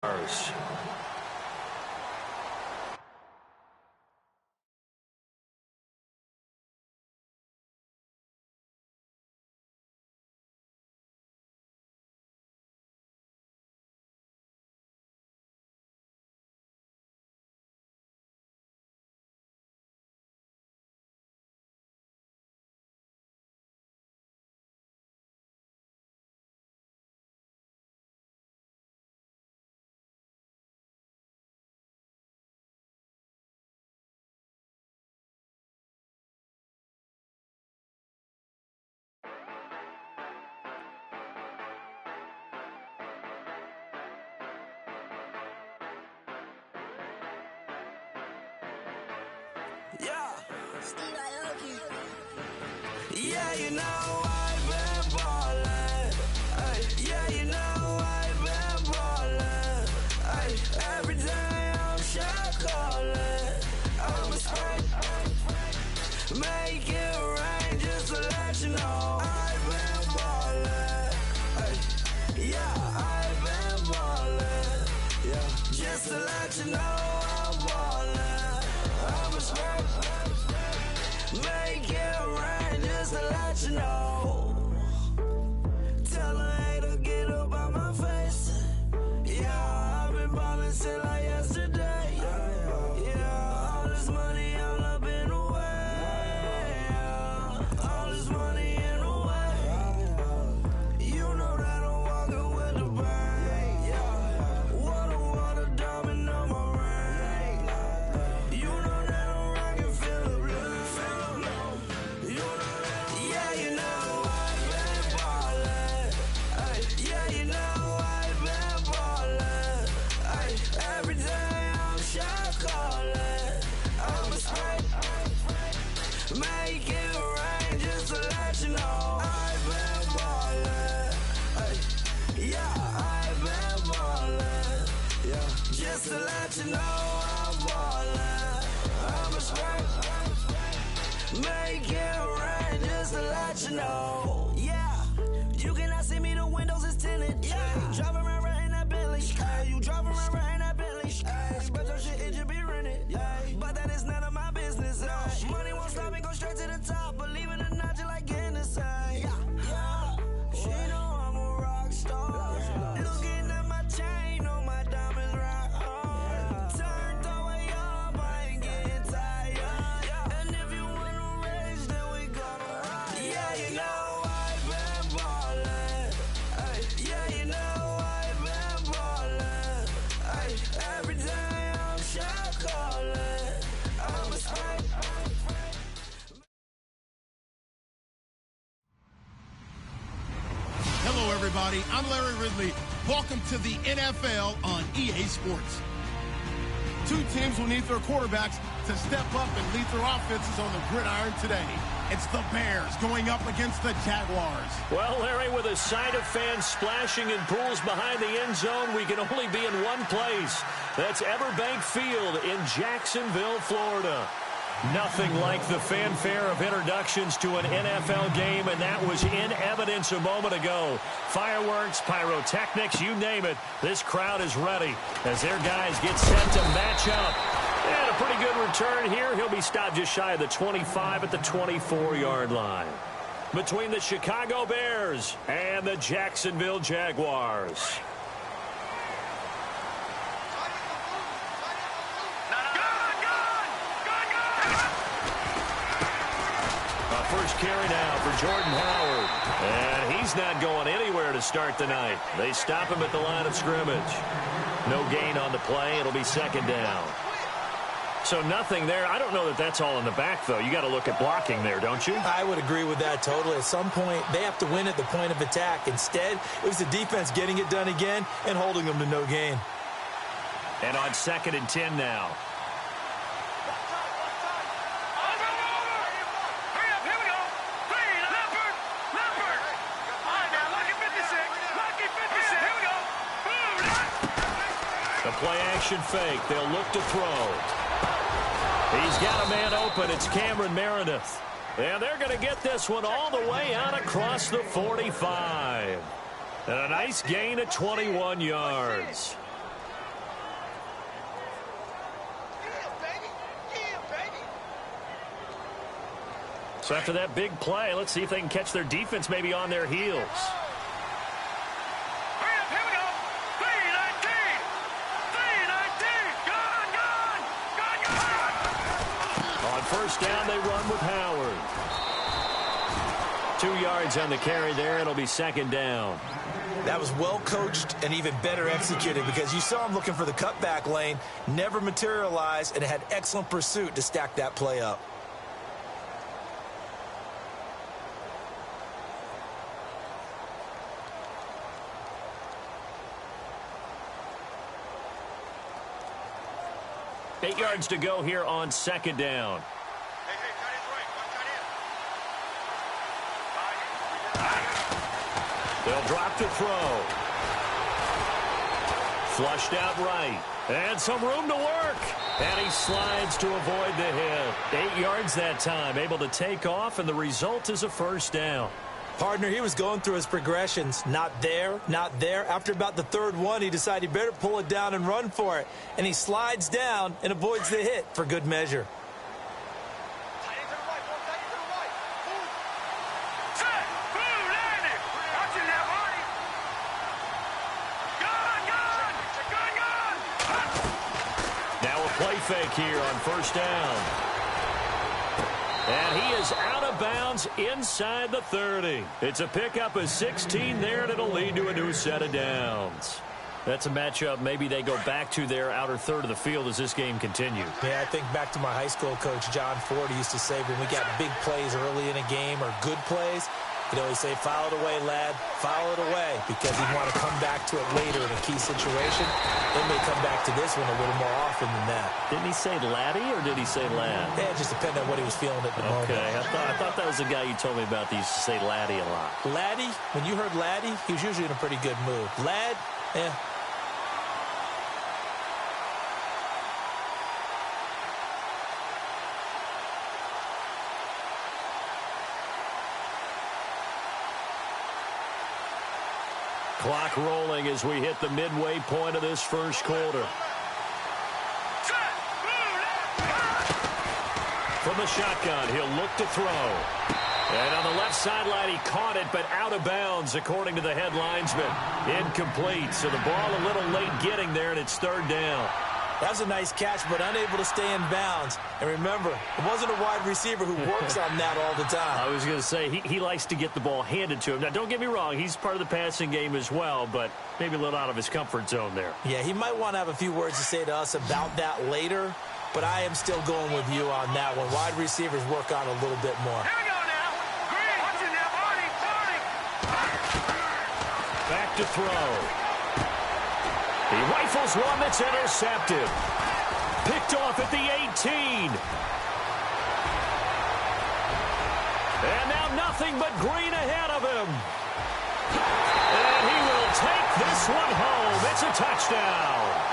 Yeah, yeah, you know I've been ballin'. Ay, yeah, you know I've been ballin'. Ay, every day I'm shot callin'. I'm a spray, make it rain just to let you know I've been ballin'. Ay, yeah, I've been ballin'. Yeah, just to let you know I'm ballin'. I'm a spray, make it rain just to let you know. Tell a hater get up out my face. Yeah, I've been ballin' since like yesterday. Yeah, all this money all up in the way. Yeah, all this money in the way. You know that I'm walking with the bank. Yeah, water diamond on my ring. You know that I'm rockin' Philip Blue. You know that, yeah, you know I've been ballin'. Ay, yeah, you know I've been ballin'. Ay, every day I'm shot callin'. I'm a spray, make it rain just to let you know I've been ballin'. Ay, yeah, I've been ballin'. Yeah, just to let you know I'm ballin'. I'm a spray, make it rain just to let you know. Yeah, you cannot see me, the windows is tinted. Yeah, driving around right in that Bentley. Ay, you driving around right in that Bentley. Ay, but your shit, it should be rented. Yeah, but that is none of my business. Ay, money won't stop me, go straight to the top. Believe it or not, you like getting the same. Yeah, yeah, she know I'm a rock star. Looking at my chain, on my diamonds right hard. Turned the way up, I ain't getting tired. And if you wanna race, then we gonna ride. Yeah, you know I've been ballin'. Ay, yeah, you know I've been ballin'. Ay, every day I'm shot callin'. I'm a spray. Hello, everybody. I'm Larry Ridley. Welcome to the NFL on EA Sports. Two teams will need their quarterbacks to step up and lead their offenses on the gridiron today. It's the Bears going up against the Jaguars. Well, Larry, with a sight of fans splashing in pools behind the end zone, we can only be in one place. That's Everbank Field in Jacksonville, Florida. Nothing like the fanfare of introductions to an NFL game, and that was in evidence a moment ago. Fireworks, pyrotechnics, you name it. This crowd is ready as their guys get set to match up. And a pretty good return here. He'll be stopped just shy of the 25 at the 24-yard line. Between the Chicago Bears and the Jacksonville Jaguars. First carry now for Jordan Howard. And he's not going anywhere to start the night. They stop him at the line of scrimmage. No gain on the play. It'll be second down. So nothing there. I don't know that that's all in the back, though. You got to look at blocking there, don't you? I would agree with that totally. At some point, they have to win at the point of attack. Instead, it was the defense getting it done again and holding them to no gain. And on 2nd and 10 now. Play-action fake. They'll look to throw. He's got a man open. It's Cameron Meredith. And they're going to get this one all the way out across the 45. And a nice gain of 21 yards. So after that big play, let's see if they can catch their defense maybe on their heels. Here we go. 3-19. Gone. On first down, they run with Howard. 2 yards on the carry there. It'll be second down. That was well coached and even better executed because you saw him looking for the cutback lane, never materialized, and had excellent pursuit to stack that play up. Eight yards to go here on second down. They'll drop to throw. Flushed out right. And some room to work. And he slides to avoid the hit. 8 yards that time. Able to take off, and the result is a first down. Partner, he was going through his progressions. Not there, not there. After about the third one, he decided he better pull it down and run for it. And he slides down and avoids the hit for good measure. Play fake here on first down. And he is out of bounds inside the 30. It's a pickup of 16 there, and it'll lead to a new set of downs. That's a matchup maybe they go back to their outer third of the field as this game continues. Yeah, I think back to my high school coach, John Ford, used to say when we got big plays early in a game or good plays, he'd always say, file it away, lad, file it away, because he'd want to come back to it later in a key situation. They may come back to this one a little more often than that. Didn't he say laddie or did he say lad? Yeah, it just depended on what he was feeling at the moment. Okay, I thought that was the guy you told me about that used to say laddie a lot. Laddie, when you heard laddie, he was usually in a pretty good mood. Lad, yeah. Clock rolling as we hit the midway point of this first quarter. From the shotgun, he'll look to throw. And on the left sideline, he caught it, but out of bounds, according to the head linesman. Incomplete, so the ball a little late getting there, and it's third down. That was a nice catch, but unable to stay in bounds. And remember, it wasn't a wide receiver who works on that all the time. I was going to say, he likes to get the ball handed to him. Now, don't get me wrong, he's part of the passing game as well, but maybe a little out of his comfort zone there. Yeah, he might want to have a few words to say to us about that later, but I am still going with you on that one. Wide receivers work on a little bit more. Here we go now. Green, watch it now. Barney. Back to throw. He rifles one that's intercepted. Picked off at the 18. And now nothing but green ahead of him. And he will take this one home. It's a touchdown.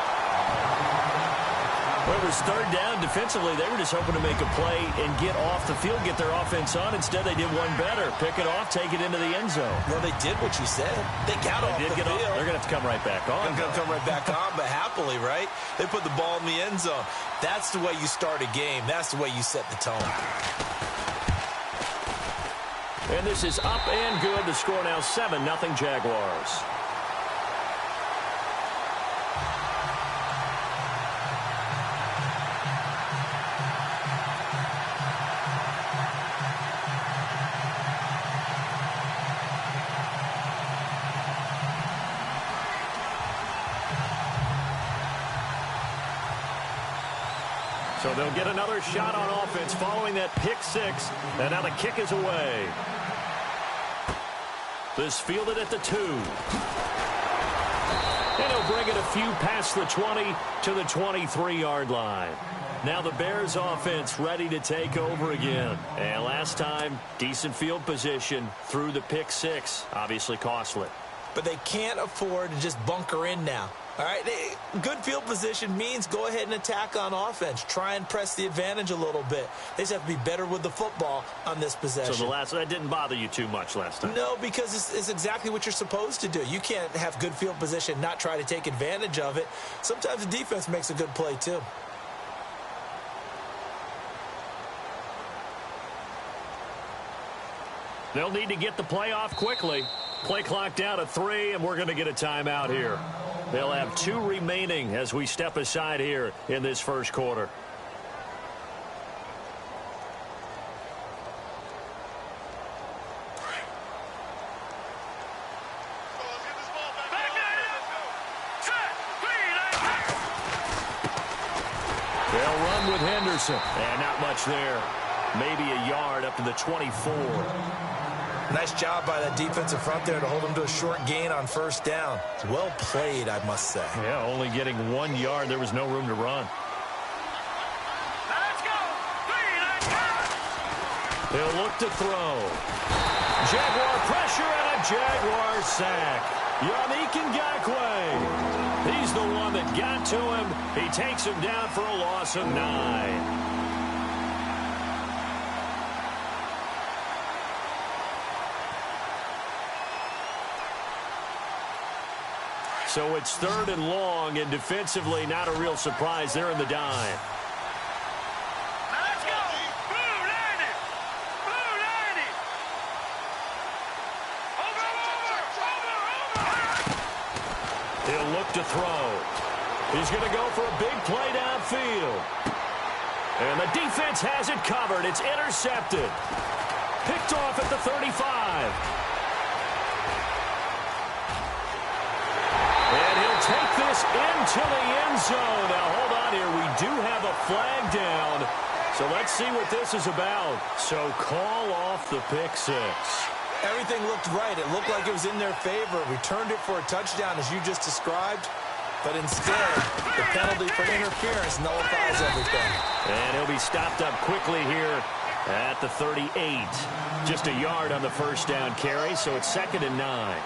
Well, it was third down. Defensively, they were just hoping to make a play and get off the field, get their offense on. Instead, they did one better. Pick it off, take it into the end zone. Well, they did what you said. They got off the field. They're going to have to come right back on. They're going to come right back on, but happily, right? They put the ball in the end zone. That's the way you start a game. That's the way you set the tone. And this is up and good. The score now 7-0 Jaguars. So they'll get another shot on offense following that pick six. And now the kick is away. This fielded at the 2. And he'll bring it a few past the 20 to the 23-yard line. Now the Bears offense ready to take over again. And last time, decent field position through the pick six. Obviously costly. But they can't afford to just bunker in now. All right, good field position means go ahead and attack on offense. Try and press the advantage a little bit. They just have to be better with the football on this possession. So that didn't bother you too much last time? No, because it's exactly what you're supposed to do. You can't have good field position, not try to take advantage of it. Sometimes the defense makes a good play, too. They'll need to get the play off quickly. Play clock down to 3, and we're going to get a timeout here. They'll have 2 remaining as we step aside here in this first quarter. They'll run with Henderson. And not much there. Maybe a yard up to the 24. Nice job by that defensive front there to hold them to a short gain on first down. Well played, I must say. Yeah, only getting 1 yard. There was no room to run. Let's go. He'll look to throw. Jaguar pressure and a Jaguar sack. Yannick Ngakoue. He's the one that got to him. He takes him down for a loss of 9. So it's 3rd and long, and defensively not a real surprise. They're in the dime. Let's go. Blue 90. Blue 90. Over. He'll look to throw. He's going to go for a big play downfield. And the defense has it covered. It's intercepted. Picked off at the 35. And he'll take this into the end zone. Now, hold on here. We do have a flag down. So let's see what this is about. So call off the pick 6. Everything looked right. It looked like it was in their favor. Returned it for a touchdown, as you just described. But instead, the penalty for interference nullifies everything. And he'll be stopped up quickly here at the 38. Just a yard on the first down carry, so it's 2nd and 9.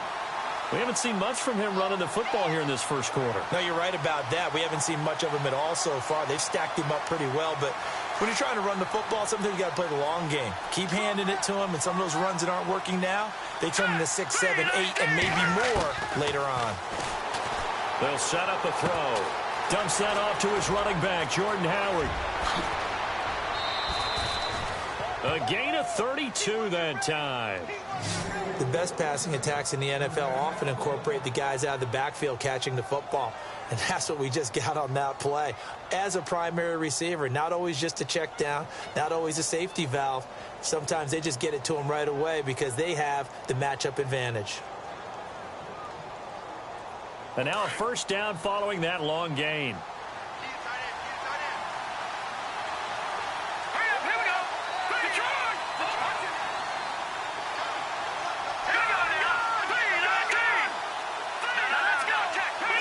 We haven't seen much from him running the football here in this first quarter. No, you're right about that. We haven't seen much of him at all so far. They've stacked him up pretty well, but when you're trying to run the football, sometimes you got to play the long game. Keep handing it to him, and some of those runs that aren't working now, they turn into 6, 7, 8, and maybe more later on. They'll set up a throw. Dumps that off to his running back, Jordan Howard. A gain of 32 that time. The best passing attacks in the NFL often incorporate the guys out of the backfield catching the football. And that's what we just got on that play. As a primary receiver, not always just a check down, not always a safety valve. Sometimes they just get it to them right away because they have the matchup advantage. And now a first down following that long gain.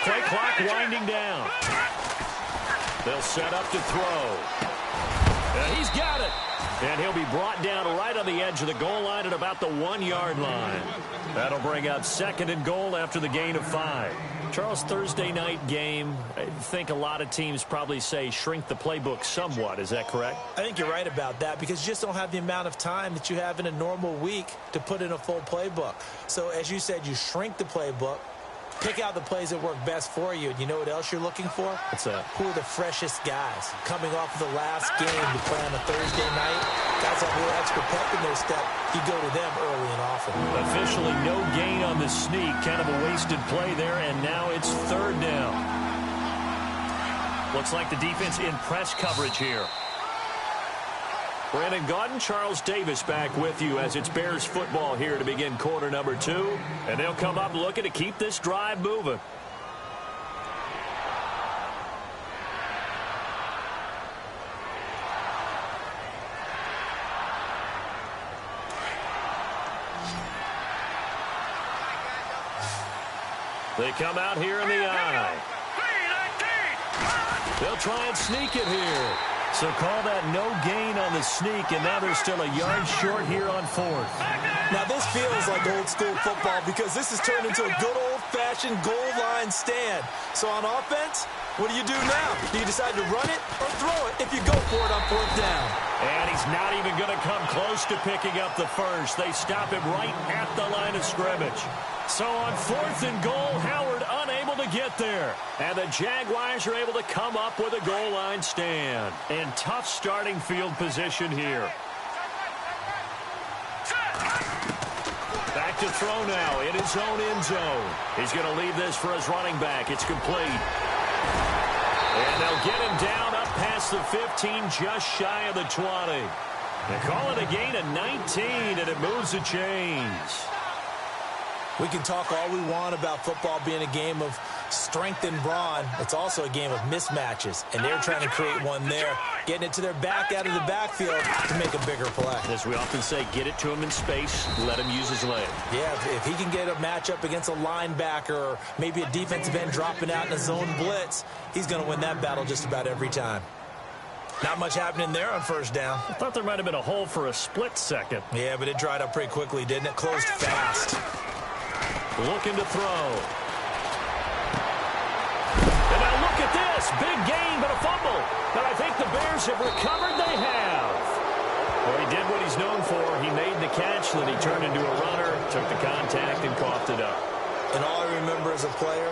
Play clock winding down. They'll set up to throw. And he's got it. And he'll be brought down right on the edge of the goal line at about the 1-yard line. That'll bring up 2nd and goal after the gain of 5. Charles, Thursday night game, I think a lot of teams probably say shrink the playbook somewhat. Is that correct? I think you're right about that because you just don't have the amount of time that you have in a normal week to put in a full playbook. So as you said, you shrink the playbook. Pick out the plays that work best for you. And you know what else you're looking for? What's that? Who are the freshest guys? Coming off of the last game to play on a Thursday night. Guys have a little extra pep in their step. You go to them early and often. Officially no gain on the sneak. Kind of a wasted play there, and now it's 3rd down. Looks like the defense in press coverage here. Brandon Gaudin, Charles Davis back with you as it's Bears football here to begin quarter number 2. And they'll come up looking to keep this drive moving. They come out here in the eye. They'll try and sneak it here. So call that no gain on the sneak, and now they're still a yard short here on 4th. Now this feels like old school football because this has turned into a good old-fashioned goal line stand. So on offense, what do you do now? Do you decide to run it or throw it if you go for it on 4th down? And he's not even going to come close to picking up the first. They stop him right at the line of scrimmage. So on 4th and goal, Howard unable to get there. And the Jaguars are able to come up with a goal line stand. And tough starting field position here. to throw now in his own end zone. He's going to leave this for his running back. It's complete. And they'll get him down up past the 15, just shy of the 20. They call it a gain of 19, and it moves the chains. We can talk all we want about football being a game of strength and brawn. It's also a game of mismatches, and they're trying to create one there, getting it to their back out of the backfield to make a bigger play. As we often say, get it to him in space, let him use his leg. Yeah, if he can get a matchup against a linebacker or maybe a defensive end dropping out in a zone blitz, he's going to win that battle just about every time. Not much happening there on first down. I thought there might have been a hole for a split second. Yeah, but it dried up pretty quickly, didn't it? Closed fast. Looking to throw. And now look at this. Big gain, but a fumble. But I think the Bears have recovered. They have. Well, he did what he's known for. He made the catch, then he turned into a runner, took the contact, and coughed it up. And all I remember as a player,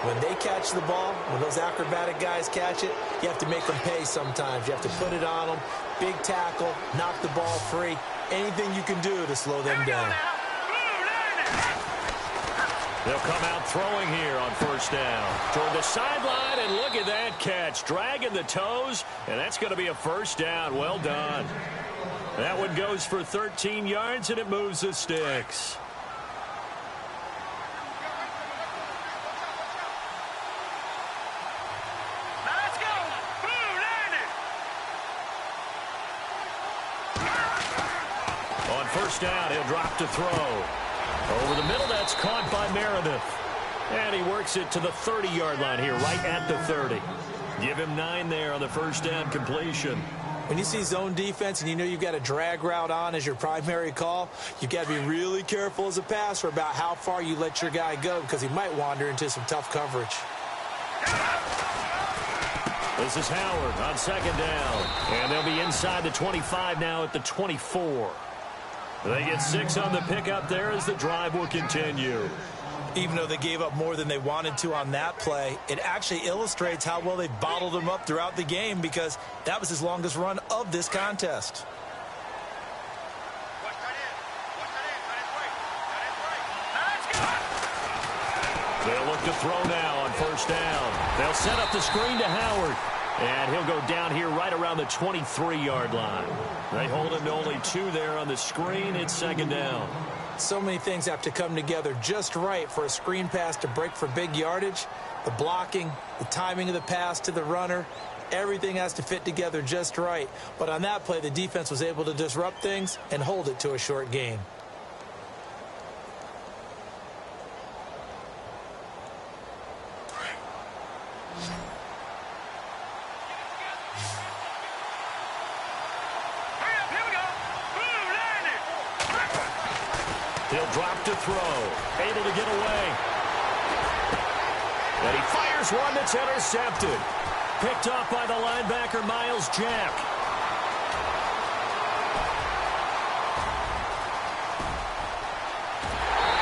when they catch the ball, when those acrobatic guys catch it, you have to make them pay sometimes. You have to put it on them. Big tackle, knock the ball free. Anything you can do to slow them down. They'll come out throwing here on first down. Toward the sideline, and look at that catch. Dragging the toes, and that's going to be a first down. Well done. That one goes for 13 yards, and it moves the sticks. Let's go. Blue landed. On first down, he'll drop to throw. Over the middle, that's caught by Meredith. And he works it to the 30-yard line here, right at the 30. Give him 9 there on the first down completion. When you see zone defense and you know you've got a drag route on as your primary call, you've got to be really careful as a passer about how far you let your guy go because he might wander into some tough coverage. This is Howard on second down. And they'll be inside the 25 now at the 24. They get 6 on the pickup there as the drive will continue. Even though they gave up more than they wanted to on that play, it actually illustrates how well they bottled them up throughout the game because that was his longest run of this contest. They'll look to throw now on first down. They'll set up the screen to Howard. And he'll go down here right around the 23-yard line. They hold him to only 2 there on the screen. It's second down. So many things have to come together just right for a screen pass to break for big yardage. The blocking, the timing of the pass to the runner, everything has to fit together just right. But on that play, the defense was able to disrupt things and hold it to a short gain. He'll drop to throw. Able to get away. And he fires one that's intercepted. Picked off by the linebacker, Miles Jack.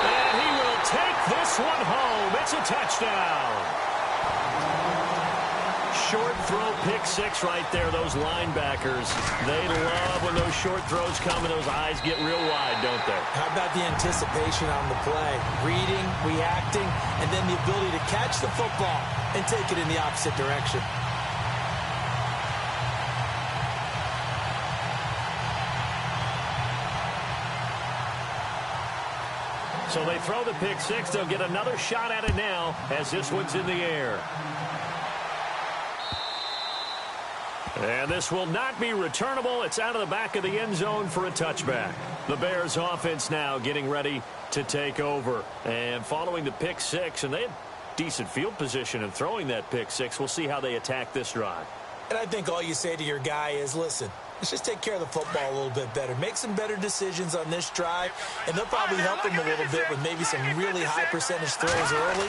And he will take this one home. It's a touchdown. Short throw, pick 6 right there. Those linebackers, they love when those short throws come and those eyes get real wide, don't they? How about the anticipation on the play? Reading, reacting, and then the ability to catch the football and take it in the opposite direction. So they throw the pick 6. They'll get another shot at it now as this one's in the air. And this will not be returnable. It's out of the back of the end zone for a touchback. The Bears offense now getting ready to take over. And following the pick 6, and they had decent field position in throwing that pick 6. We'll see how they attack this drive. And I think all you say to your guy is, listen, let's just take care of the football a little bit better. Make some better decisions on this drive, and they'll probably help him a little bit with maybe some really high percentage throws early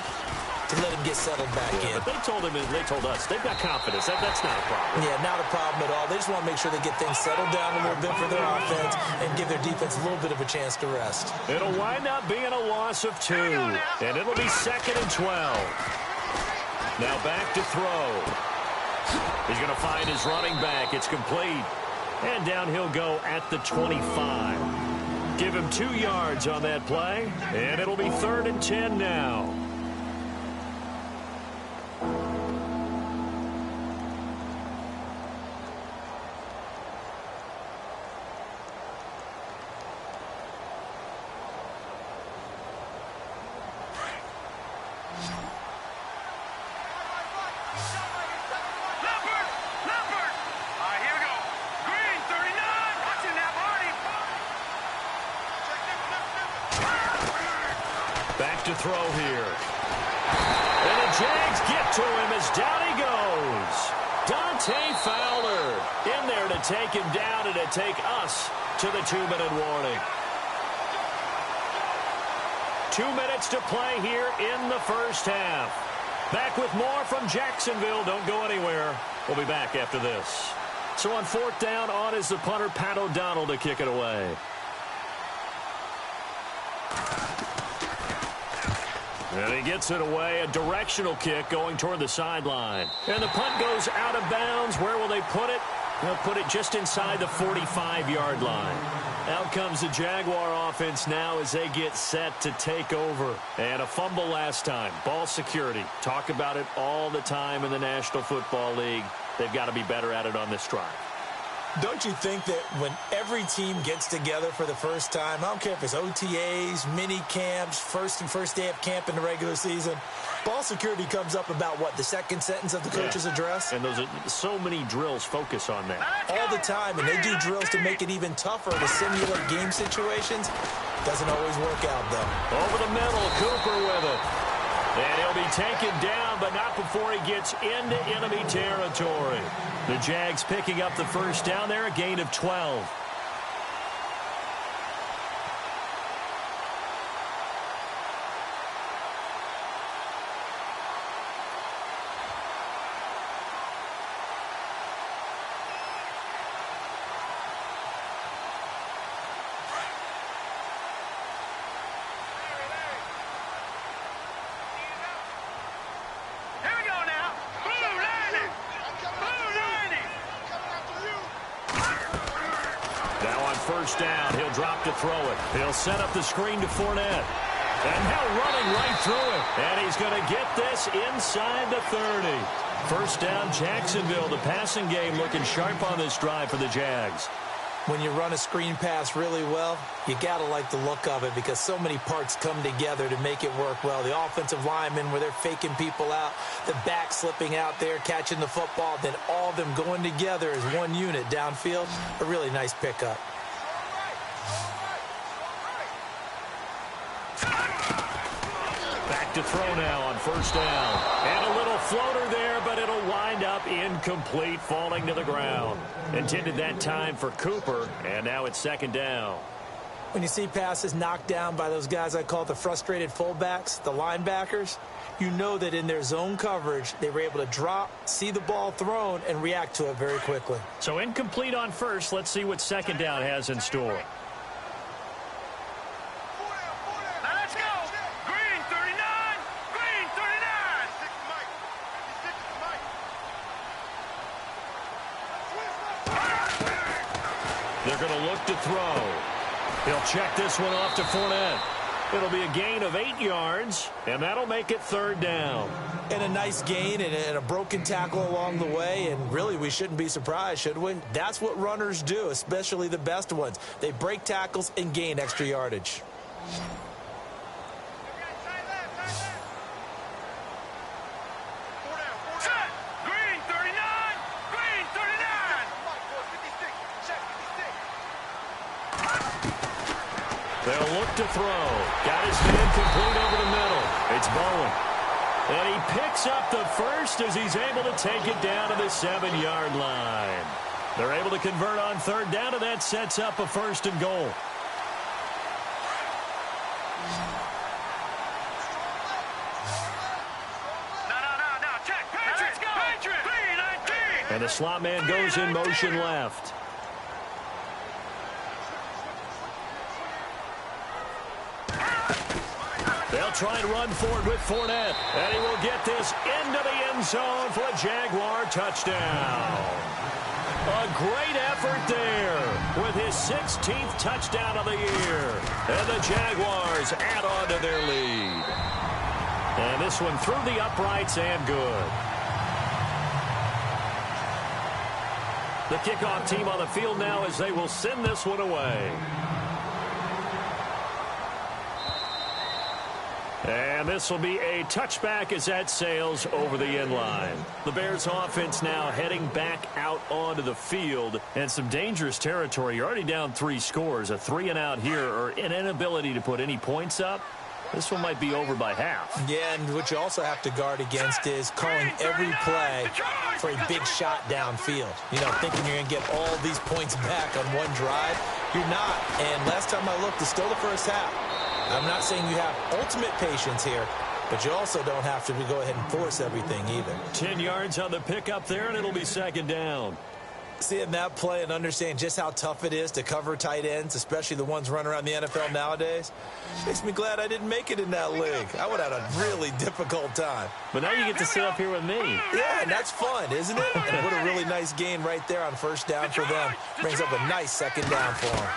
to let him get settled back in. But they told him, and they told us, they've got confidence. That's not a problem. Yeah, not a problem at all. They just want to make sure they get things settled down a little bit for their offense and give their defense a little bit of a chance to rest. It'll wind up being a loss of 2, and it'll be 2nd and 12. Now back to throw. He's going to find his running back. It's complete. And down he'll go at the 25. Give him 2 yards on that play, and it'll be 3rd and 10 now. Back to throw here. And the Jags get to him as down he goes. Dante Fowler in there to take him down and to take us to the 2-minute warning. 2 minutes to play here in the first half. Back with more from Jacksonville. Don't go anywhere. We'll be back after this. So on 4th down, on is the punter, Pat O'Donnell, to kick it away. And he gets it away, a directional kick going toward the sideline. And the punt goes out of bounds. Where will they put it? They'll put it just inside the 45-yard line. Out comes the Jaguar offense now as they get set to take over. And a fumble last time. Ball security. Talk about it all the time in the National Football League. They've got to be better at it on this drive. Don't you think that when every team gets together for the first time, I don't care if it's OTAs, mini camps, first day of camp in the regular season, ball security comes up about what, the second sentence of the coach's address? And those are so many drills focus on that. All the time, and they do drills to make it even tougher to simulate game situations. Doesn't always work out, though. Over the middle, Cooper with it. And he'll be taken down, but not before he gets into enemy territory. The Jags picking up the first down there, a gain of 12. First down, he'll drop to throw it. He'll set up the screen to Fournette. And now running right through it. And he's going to get this inside the 30. First down, Jacksonville. The passing game looking sharp on this drive for the Jags. When you run a screen pass really well, you got to like the look of it because so many parts come together to make it work well. The offensive linemen where they're faking people out, the back slipping out there, catching the football, then all of them going together as one unit downfield. A really nice pickup. Back to throw now on first down. And a little floater there, but it'll wind up incomplete, falling to the ground. Intended that time for Cooper, and now it's second down. When you see passes knocked down by those guys I call the frustrated fullbacks, the linebackers, you know that in their zone coverage, they were able to drop, see the ball thrown, and react to it very quickly. So incomplete on first. Let's see what second down has in store. They're going to look to throw. He'll check this one off to Fournette. It'll be a gain of 8 yards, and that'll make it third down. And a nice gain and a broken tackle along the way, and really we shouldn't be surprised, should we? That's what runners do, especially the best ones. They break tackles and gain extra yardage. They'll look to throw. Got his man complete over the middle. It's Bowen. And he picks up the first as he's able to take it down to the 7-yard line. They're able to convert on third down, and that sets up a first and goal. And the slot man goes in motion left. They'll try and run forward with Fournette. And he will get this into the end zone for a Jaguar touchdown. A great effort there with his 16th touchdown of the year. And the Jaguars add on to their lead. And this one through the uprights and good. The kickoff team on the field now as they will send this one away. And this will be a touchback as that sails over the end line. The Bears offense now heading back out onto the field. And some dangerous territory. You're already down 3 scores. A 3-and-out here or an inability to put any points up. This one might be over by half. Yeah, and what you also have to guard against is calling every play for a big shot downfield. You know, thinking you're going to get all these points back on one drive. You're not. And last time I looked, it's still the first half. I'm not saying you have ultimate patience here, but you also don't have to go ahead and force everything either. 10 yards on the pickup there, and it'll be second down. Seeing that play and understand just how tough it is to cover tight ends, especially the ones running around the NFL nowadays, makes me glad I didn't make it in that league. I would have had a really difficult time. But now you get to sit up here with me. Yeah, and that's fun, isn't it? And what a really nice gain right there on first down for them. Brings up a nice second down for them.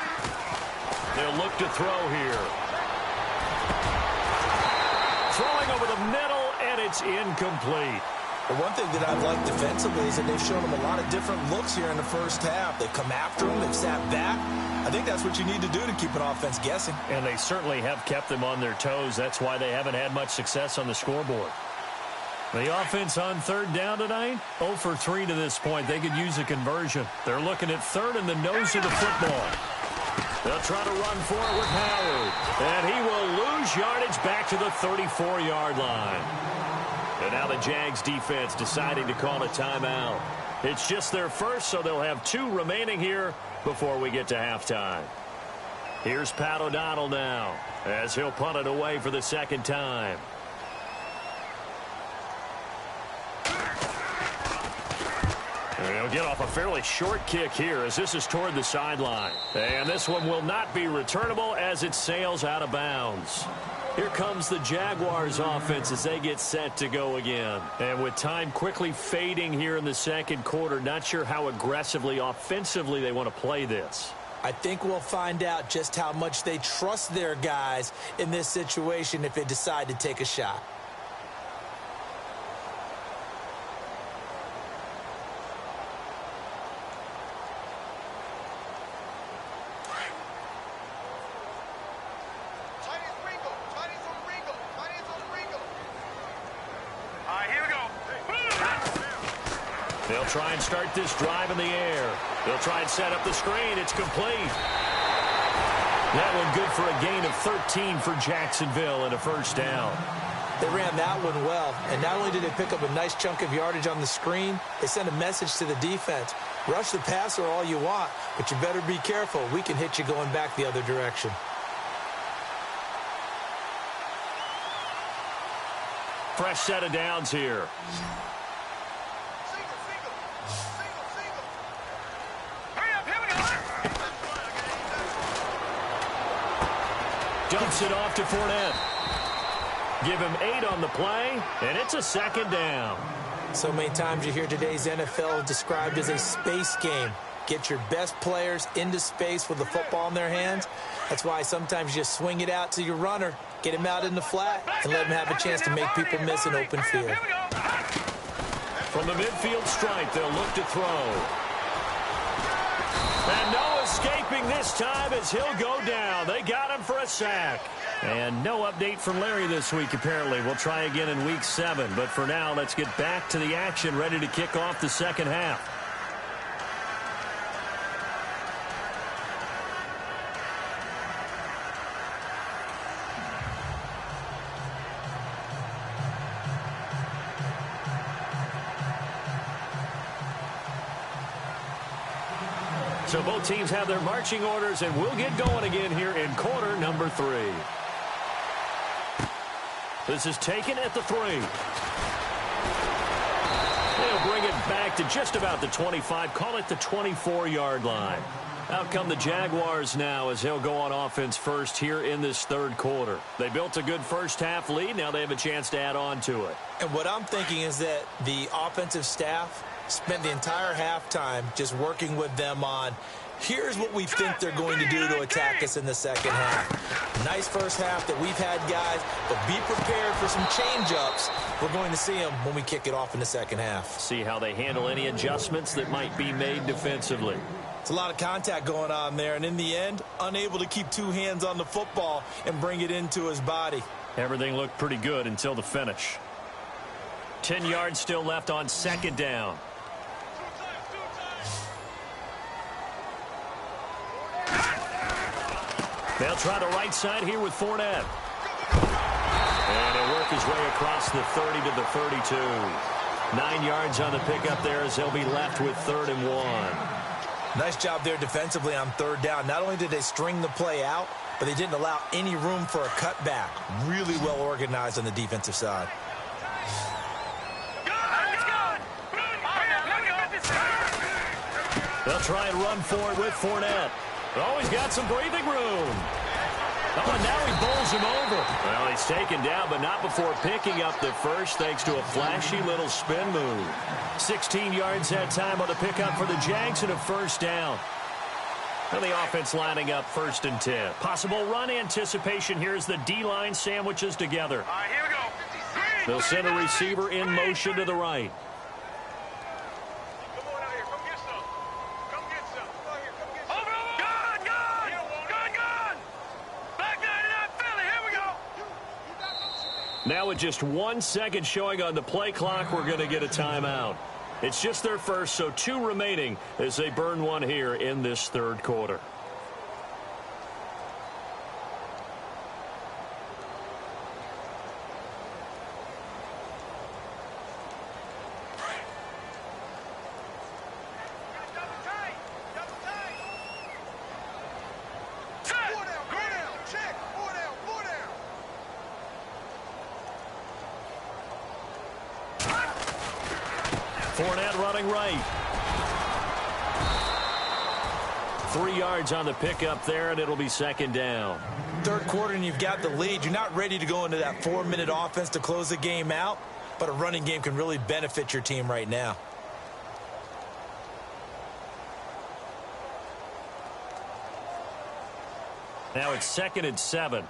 They'll look to throw here. Throwing over the middle, and it's incomplete. The one thing that I've liked defensively is that they've shown them a lot of different looks here in the first half. They've come after them. They've sat back. I think that's what you need to do to keep an offense guessing. And they certainly have kept them on their toes. That's why they haven't had much success on the scoreboard. The offense on third down tonight, 0 for 3 to this point. They could use a conversion. They're looking at third in the nose of the football. They'll try to run for it with Howard. And he will lose yardage back to the 34-yard line. And now the Jags defense deciding to call a timeout. It's just their first, so they'll have 2 remaining here before we get to halftime. Here's Pat O'Donnell now as he'll punt it away for the second time. And he'll get off a fairly short kick here as this is toward the sideline. And this one will not be returnable as it sails out of bounds. Here comes the Jaguars offense as they get set to go again. And with time quickly fading here in the second quarter, not sure how aggressively, offensively they want to play this. I think we'll find out just how much they trust their guys in this situation if they decide to take a shot. They'll try and start this drive in the air. They'll try and set up the screen. It's complete. That one good for a gain of 13 for Jacksonville and a first down. They ran that one well, and not only did they pick up a nice chunk of yardage on the screen, they sent a message to the defense. Rush the passer all you want, but you better be careful. We can hit you going back the other direction. Fresh set of downs here. Dumps it off to Fournette. Give him 8 on the play, and it's a second down. So many times you hear today's NFL described as a space game. Get your best players into space with the football in their hands. That's why sometimes you swing it out to your runner, get him out in the flat, and let him have a chance to make people miss an open field. From the midfield stripe, they'll look to throw. And no escaping this time as he'll go down. They got him for a sack. And no update from Larry this week, apparently. We'll try again in week 7. But for now, let's get back to the action, ready to kick off the second half. So both teams have their marching orders, and we'll get going again here in quarter number 3. This is taken at the 3. They'll bring it back to just about the 25, call it the 24-yard line. Out come the Jaguars now as they'll go on offense first here in this third quarter. They built a good first half lead. Now they have a chance to add on to it. And what I'm thinking is that the offensive staff Spent the entire halftime just working with them on, here's what we think they're going to do to attack us in the second half. Nice first half that we've had, guys, but be prepared for some change-ups. We're going to see them when we kick it off in the second half. See how they handle any adjustments that might be made defensively. It's a lot of contact going on there, and in the end, unable to keep two hands on the football and bring it into his body. Everything looked pretty good until the finish. 10 yards still left on second down. They'll try the right side here with Fournette. And he'll work his way across the 30 to the 32. 9 yards on the pickup there as they'll be left with 3rd and 1. Nice job there defensively on 3rd down. Not only did they string the play out, but they didn't allow any room for a cutback. Really well organized on the defensive side. They'll try and run for it with Fournette. Oh, he's got some breathing room. Oh, and now he bowls him over. Well, he's taken down, but not before picking up the first, thanks to a flashy little spin move. 16 yards that time on the pickup for the Jags and a 1st down. And the offense lining up 1st and 10. Possible run anticipation here as the D-line sandwiches together. All right, here we go. They'll send a receiver in motion to the right. Now with just 1 second showing on the play clock, we're going to get a timeout. It's just their first, so 2 remaining as they burn one here in this 3rd quarter. Fournette running right. 3 yards on the pickup there, and it'll be 2nd down. 3rd quarter, and you've got the lead. You're not ready to go into that 4-minute offense to close the game out, but a running game can really benefit your team right now. Now it's 2nd and 7.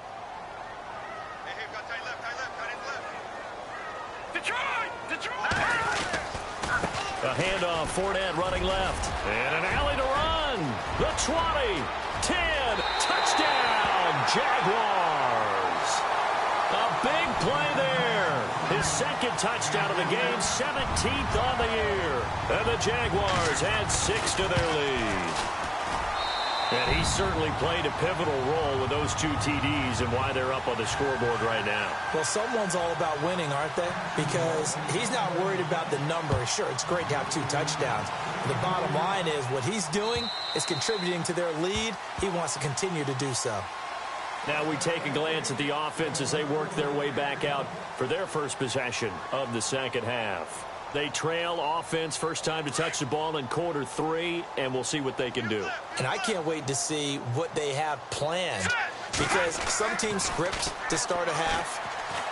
A handoff, Fournette running left. And an alley to run. The 20, 10, touchdown, Jaguars. A big play there. His 2nd touchdown of the game, 17th on the year. And the Jaguars add 6 to their lead. And he certainly played a pivotal role with those 2 TDs and why they're up on the scoreboard right now. Well, someone's all about winning, aren't they? Because he's not worried about the number. Sure, it's great to have 2 touchdowns. The bottom line is what he's doing is contributing to their lead. He wants to continue to do so. Now we take a glance at the offense as they work their way back out for their first possession of the second half. They trail offense, first time to touch the ball in quarter 3, and we'll see what they can do. And I can't wait to see what they have planned, because some teams script to start a half.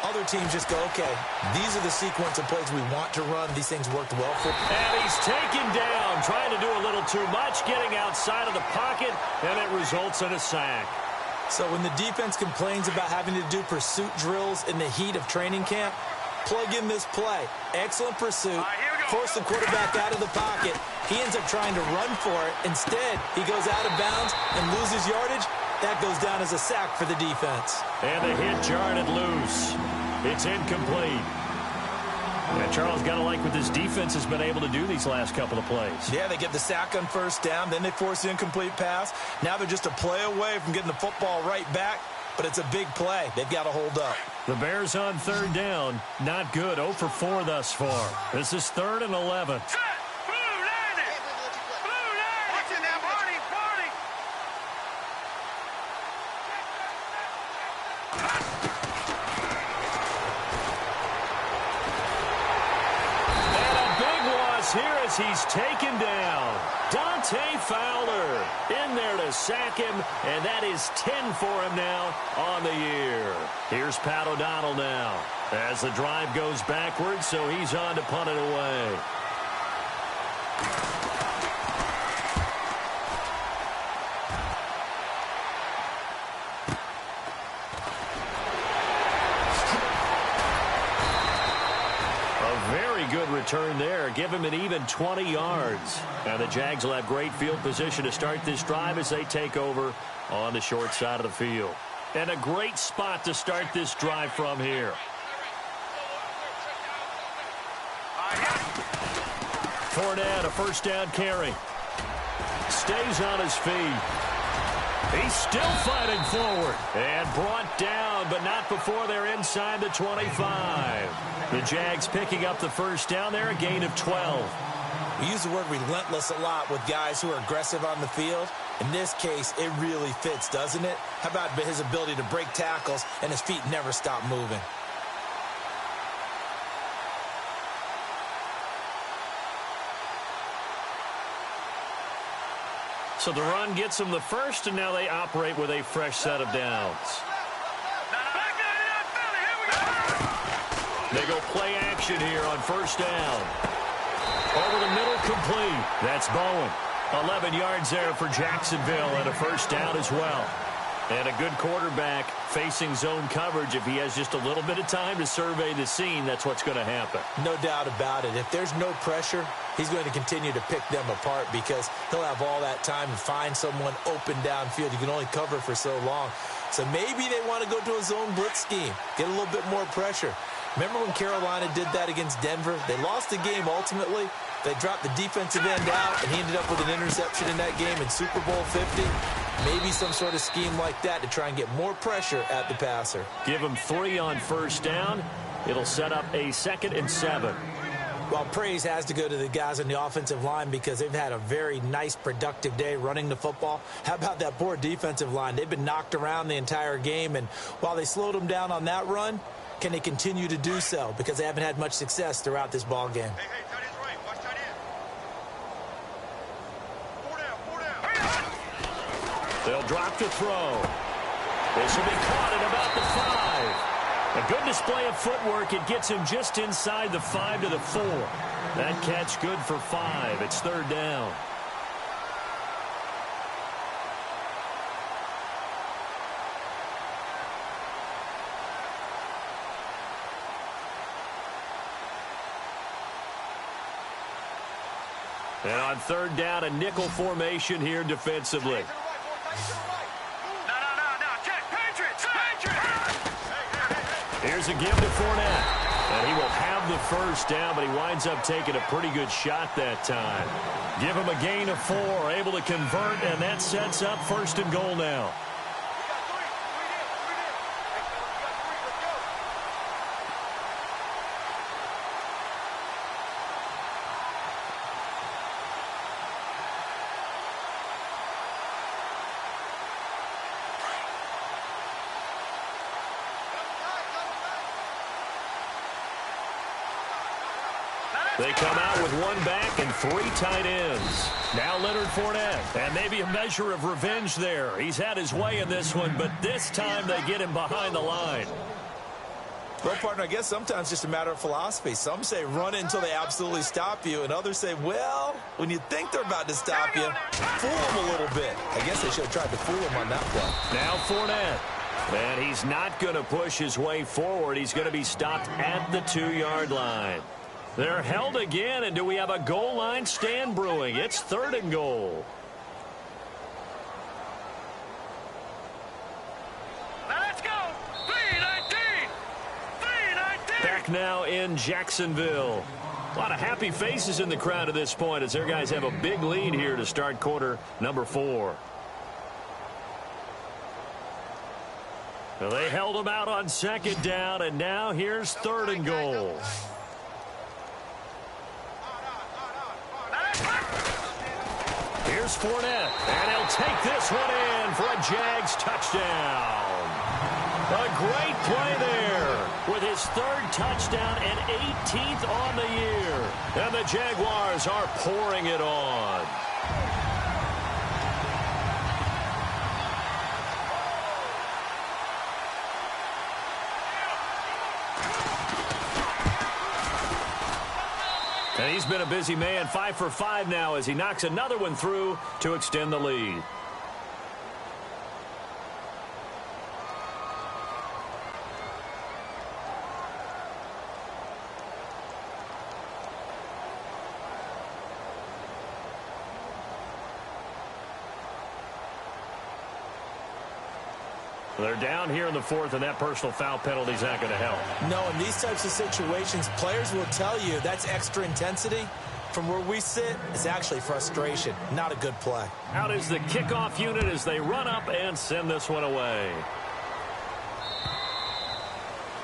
Other teams just go, okay, these are the sequence of plays we want to run. These things worked well for them. And he's taken down, trying to do a little too much, getting outside of the pocket, and it results in a sack. So when the defense complains about having to do pursuit drills in the heat of training camp, plug in this play. Excellent pursuit. Force the quarterback out of the pocket. He ends up trying to run for it. Instead, he goes out of bounds and loses yardage. That goes down as a sack for the defense. And the hit jarred it loose. It's incomplete. And Charles, got to like what this defense has been able to do these last couple of plays. Yeah, they get the sack on 1st down. Then they force the incomplete pass. Now they're just a play away from getting the football right back. But it's a big play. They've got to hold up. The Bears on 3rd down. Not good. 0 for 4 thus far. This is 3rd and 11. And a big loss here as he's taken down. Dante Fowler in there to sack him, and that is 10 for him now on the year. Here's Pat O'Donnell now as the drive goes backwards, so he's on to punt it away. there. Give him an even 20 yards. And the Jags will have great field position to start this drive as they take over on the short side of the field. And a great spot to start this drive from here. Fournette, a first down carry. Stays on his feet. He's still fighting forward. And brought down, but not before they're inside the 25. The Jags picking up the first down there, a gain of 12. We use the word relentless a lot with guys who are aggressive on the field. In this case, it really fits, doesn't it? How about his ability to break tackles and his feet never stop moving? So the run gets them the first, and now they operate with a fresh set of downs. They go play action here on first down. Over the middle, complete. That's Bowen. 11 yards there for Jacksonville, and a first down as well. And a good quarterback facing zone coverage. If he has just a little bit of time to survey the scene, that's what's going to happen. No doubt about it. If there's no pressure, he's going to continue to pick them apart because he'll have all that time to find someone open downfield. You can only cover for so long. So maybe they want to go to a zone blitz scheme, get a little bit more pressure. Remember when Carolina did that against Denver? They lost the game ultimately. They dropped the defensive end out, and he ended up with an interception in that game in Super Bowl 50. Maybe some sort of scheme like that to try and get more pressure at the passer. Give him 3 on first down. It'll set up a 2nd and 7. Well, praise has to go to the guys on the offensive line because they've had a very nice, productive day running the football. How about that poor defensive line? They've been knocked around the entire game, and while they slowed them down on that run, can they continue to do so? Because they haven't had much success throughout this ball game. Hey, tight end's right. Watch tight end. 4 down. They'll drop to throw. This will be caught at about the 5. A good display of footwork. It gets him just inside the 5 to the 4. That catch good for 5. It's 3rd down. And on 3rd down, a nickel formation here defensively. Here's a give to Fournette. And he will have the first down, but he winds up taking a pretty good shot that time. Give him a gain of 4, able to convert, and that sets up 1st and goal now. They come out with 1 back and 3 tight ends. Now Leonard Fournette. And maybe a measure of revenge there. He's had his way in this one, but this time they get him behind the line. Well, partner, I guess sometimes it's just a matter of philosophy. Some say run it until they absolutely stop you, and others say, well, when you think they're about to stop you, fool them a little bit. I guess they should have tried to fool him on that play. Now Fournette. And he's not going to push his way forward. He's going to be stopped at the 2-yard line. They're held again, and do we have a goal line stand brewing? It's 3rd and goal. Let's go. 3-19. 3-19. Back now in Jacksonville. A lot of happy faces in the crowd at this point as their guys have a big lead here to start quarter number 4. Well, they held them out on 2nd down, and now here's 3rd and goal. Here's Fournette, and he'll take this one in for a Jags touchdown. A great play there with his 3rd touchdown and 18th on the year. And the Jaguars are pouring it on. And he's been a busy man, 5 for 5 now as he knocks another one through to extend the lead. They're down here in the fourth, and that personal foul penalty is not going to help. No, in these types of situations, players will tell you that's extra intensity. From where we sit, it's actually frustration, not a good play. Out is the kickoff unit as they run up and send this one away.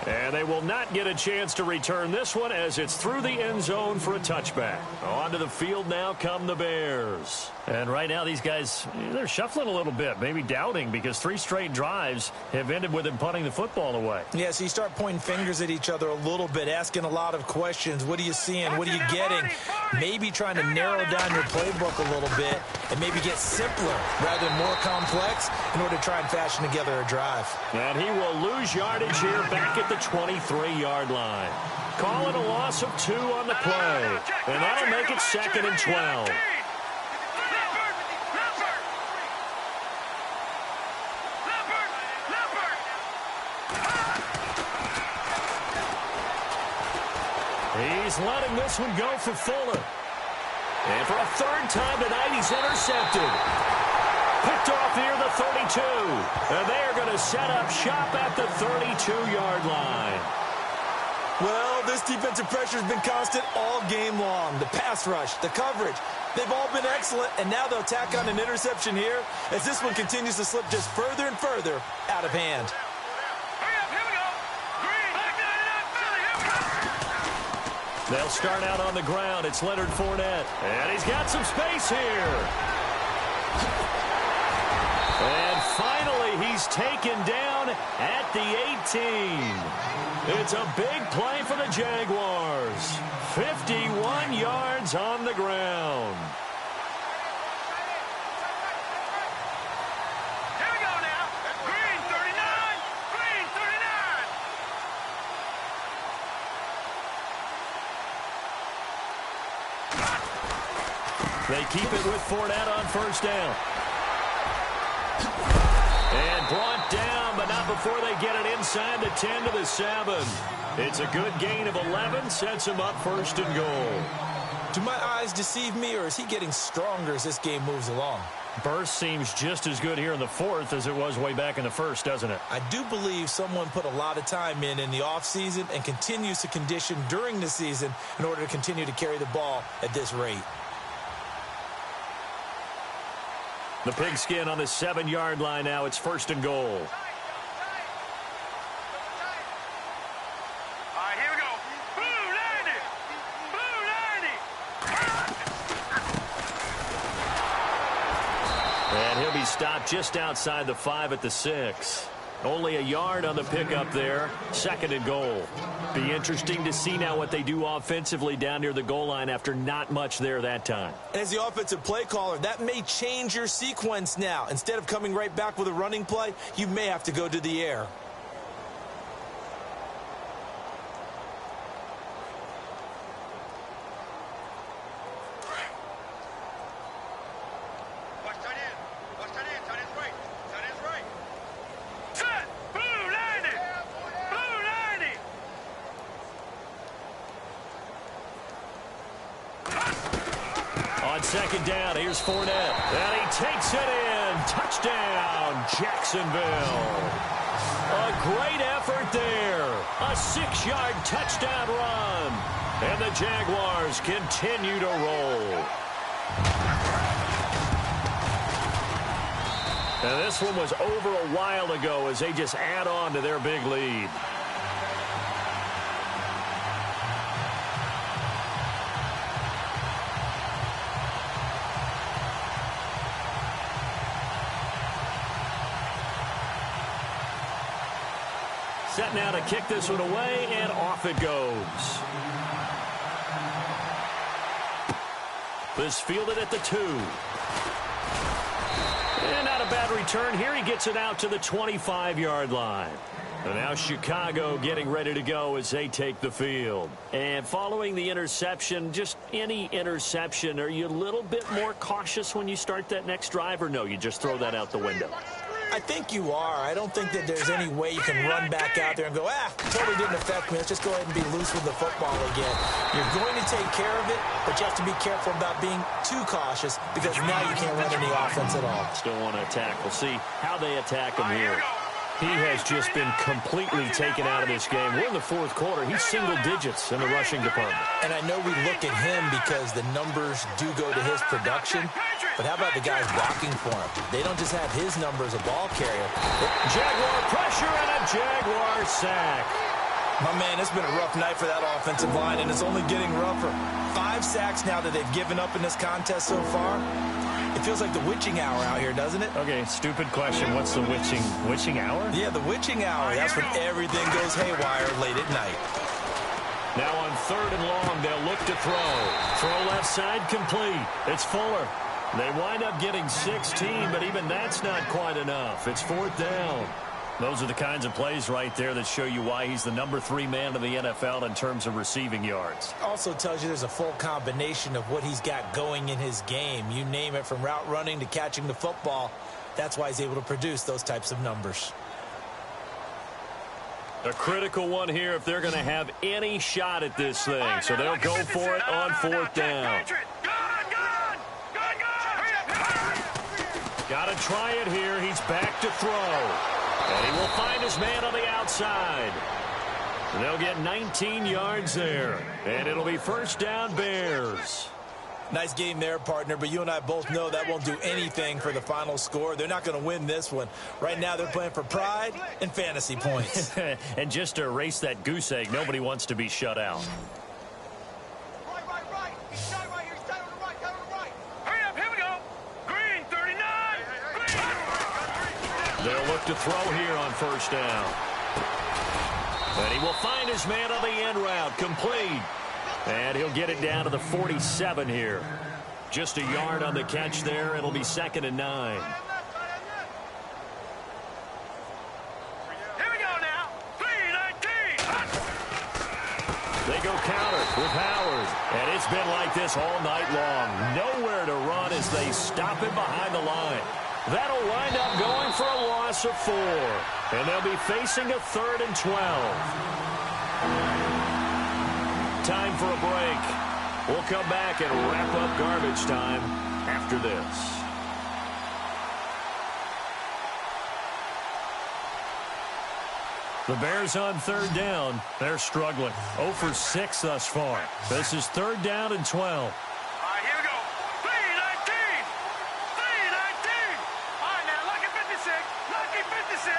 And they will not get a chance to return this one as it's through the end zone for a touchback. Onto the field now come the Bears. And right now these guys, they're shuffling a little bit, maybe doubting, because 3 straight drives have ended with them punting the football away. Yeah, so you start pointing fingers at each other a little bit, asking a lot of questions. What are you seeing? What are you getting? Maybe trying to narrow down your playbook a little bit and maybe get simpler rather than more complex in order to try and fashion together a drive. And he will lose yardage here back at the 23-yard line. Call it a loss of 2 on the play. And that'll make it 2nd and 12. He's letting this one go for Fuller. And for a 3rd time tonight, he's intercepted. Picked off near the 32. And they are going to set up shop at the 32-yard line. Well, this defensive pressure has been constant all game long. The pass rush, the coverage, they've all been excellent, and now they'll tack on an interception here as this one continues to slip just further and further out of hand. They'll start out on the ground. It's Leonard Fournette. And he's got some space here. And finally, he's taken down at the 18. It's a big play for the Jaguars. 51 yards on the ground. Here we go now. Green 39. Green 39. They keep it with Fournette on 1st down. And brought down, but not before they get it inside the 10 to the 7. It's a good gain of 11, sets him up 1st and goal. Do my eyes deceive me, or is he getting stronger as this game moves along? Burst seems just as good here in the 4th as it was way back in the 1st, doesn't it? I do believe someone put a lot of time in the offseason and continues to condition during the season in order to continue to carry the ball at this rate. The pigskin on the 7-yard line now. It's 1st and goal. All right, here we go. Blue 90. Blue 90. And he'll be stopped just outside the 5 at the 6. Only a yard on the pickup there. 2nd and goal. Be interesting to see now what they do offensively down near the goal line after not much there that time. And as the offensive play caller, that may change your sequence now. Instead of coming right back with a running play, you may have to go to the air. Watch tight end. Watch tight end. Tight end's right. Tight end's right. Set. Blue 90. Blue 90. On 2nd down, here's Fournette. And he takes it in. Touchdown, Jacksonville. A great effort there. A 6-yard touchdown run. And the Jaguars continue to roll. And this one was over a while ago as they just add on to their big lead. Set now to kick this one away, and off it goes. This fielded at the 2. And not a bad return here. He gets it out to the 25-yard line. And now Chicago getting ready to go as they take the field. And following the interception, just any interception, are you a little bit more cautious when you start that next drive, or no, you just throw that out the window? I think you are. I don't think that there's any way you can run back out there and go, totally didn't affect me. Let's just go ahead and be loose with the football again. You're going to take care of it, but you have to be careful about being too cautious because now you can't run any offense at all. Still want to attack. We'll see how they attack him here. He has just been completely taken out of this game. We're in the fourth quarter. He's single digits in the rushing department. And I know we look at him because the numbers do go to his production, but how about the guys blocking for him? They don't just have his number as a ball carrier. Jaguar pressure and a Jaguar sack. My man, it's been a rough night for that offensive line, and it's only getting rougher. 5 sacks now that they've given up in this contest so far. It feels like the witching hour out here, doesn't it? Okay, stupid question. What's the witching hour? Yeah, the witching hour. That's when everything goes haywire late at night. Now on 3rd and long, they'll look to throw. Throw left side complete. It's Fuller. They wind up getting 16, but even that's not quite enough. It's 4th down. Those are the kinds of plays right there that show you why he's the number 3 man of the NFL in terms of receiving yards. Also tells you there's a full combination of what he's got going in his game. You name it, from route running to catching the football. That's why he's able to produce those types of numbers. A critical one here if they're going to have any shot at this thing. So they'll go for it on 4th down. Got to try it here. He's back to throw. And he will find his man on the outside. And they'll get 19 yards there. And it'll be 1st down, Bears. Nice game there, partner, but you and I both know that won't do anything for the final score. They're not going to win this one. Right now they're playing for pride and fantasy points. And just to erase that goose egg, nobody wants to be shut out. Right. He's shot right here. He's down on the right. Hurry up. Here we go. Green, 39. They'll look to throw here on 1st down. And he will find his man on the end route. Complete. And he'll get it down to the 47 here. Just a yard on the catch there. It'll be 2nd and 9. Here we go now. 3-19. They go counter with Howard. And it's been like this all night long. Nowhere to run as they stop him behind the line. That'll wind up going for a loss of 4. And they'll be facing a 3rd and 12. Time for a break. We'll come back and wrap up garbage time after this. The Bears on 3rd down. They're struggling. 0 for 6 thus far. This is 3rd down and 12. All right, here we go. 3-19. 3-19. All right, now, lucky 56. Lucky 56.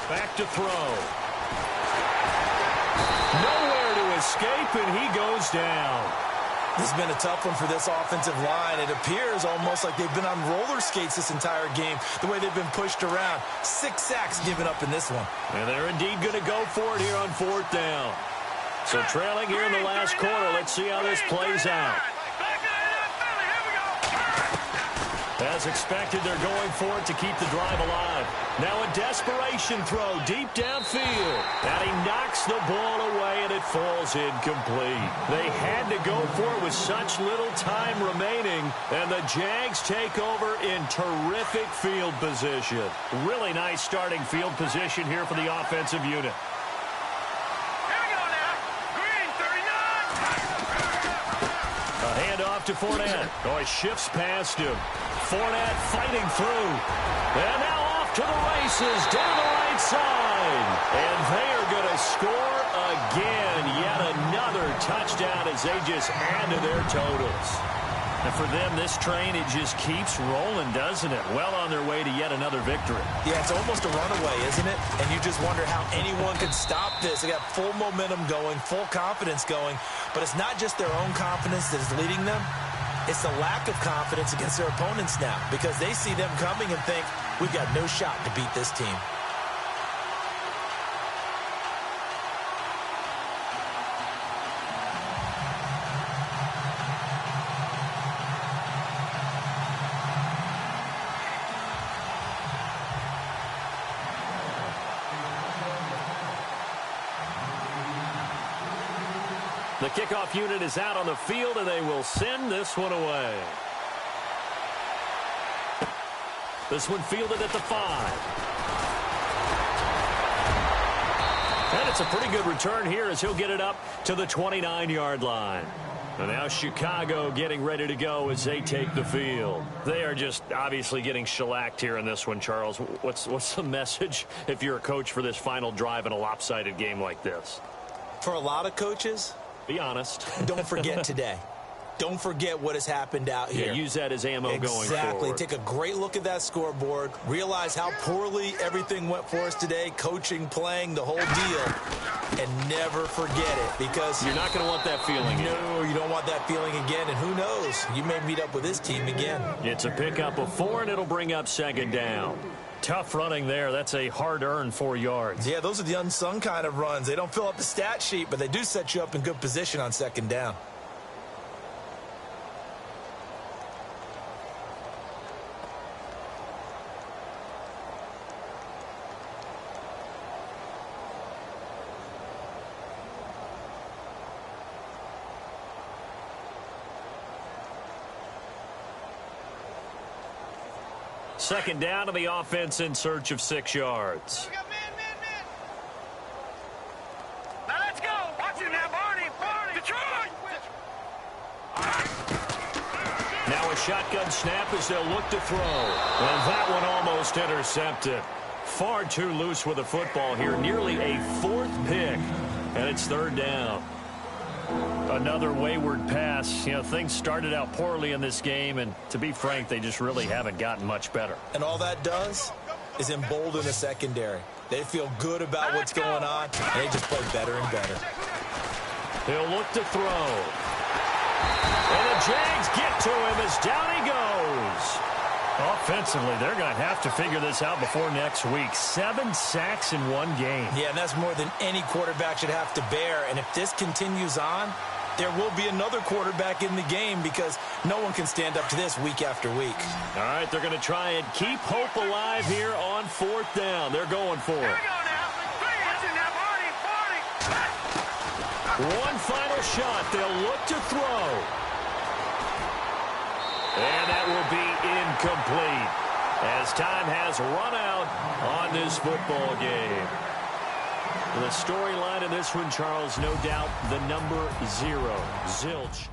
Back to throw. Nowhere to escape, and he goes down. This has been a tough one for this offensive line. It appears almost like they've been on roller skates this entire game, the way they've been pushed around. 6 sacks given up in this one. And they're indeed going to go for it here on 4th down. So trailing here in the last quarter. Let's see how this plays out. As expected, they're going for it to keep the drive alive. Now a desperation throw deep downfield. And he knocks the ball away, and it falls incomplete. They had to go for it with such little time remaining, and the Jags take over in terrific field position. Really nice starting field position here for the offensive unit. A handoff to Fournette. Oh, he shifts past him. Fournette fighting through. And now off to the races down the right side. And they are going to score again. Yet another touchdown as they just add to their totals. And for them, this train, it just keeps rolling, doesn't it? Well on their way to yet another victory. Yeah, it's almost a runaway, isn't it? And you just wonder how anyone could stop this. They got full momentum going, full confidence going. But it's not just their own confidence that is leading them. It's the lack of confidence against their opponents now, because they see them coming and think, we've got no shot to beat this team. The kickoff unit is out on the field, and they will send this one away. This one fielded at the 5. And it's a pretty good return here as he'll get it up to the 29-yard line. And now Chicago getting ready to go as they take the field. They are just obviously getting shellacked here in this one, Charles. What's the message if you're a coach for this final drive in a lopsided game like this? For a lot of coaches, be honest. Don't forget today. Don't forget what has happened out here. Yeah, use that as ammo going forward. Exactly. Take a great look at that scoreboard. Realize how poorly everything went for us today. Coaching, playing, the whole deal. And never forget it, because you're not going to want that feeling again. No, you don't want that feeling again. And who knows? You may meet up with this team again. It's a pickup of 4, and it'll bring up second down. Tough running there. That's a hard-earned 4 yards. Yeah, those are the unsung kind of runs. They don't fill up the stat sheet, but they do set you up in good position on second down. Second down to the offense in search of 6 yards. Man. Now let's go. Watch it now, Barney. Detroit. Now a shotgun snap as they'll look to throw. And that one almost intercepted. Far too loose with the football here. Nearly a 4th pick. And it's third down. Another wayward pass. You know, things started out poorly in this game, and to be frank, they just really haven't gotten much better. And all that does is embolden the secondary. They feel good about what's going on, and they just play better and better. He'll look to throw. And the Jags get to him as down he goes. Offensively, they're going to have to figure this out before next week. 7 sacks in 1 game. Yeah, and that's more than any quarterback should have to bear. And if this continues on, there will be another quarterback in the game, because no one can stand up to this week after week. All right, they're going to try and keep hope alive here on 4th down. They're going for it. One final shot. They'll look to throw. And that will be incomplete as time has run out on this football game. The storyline in this one, Charles, no doubt the number 0, Zilch.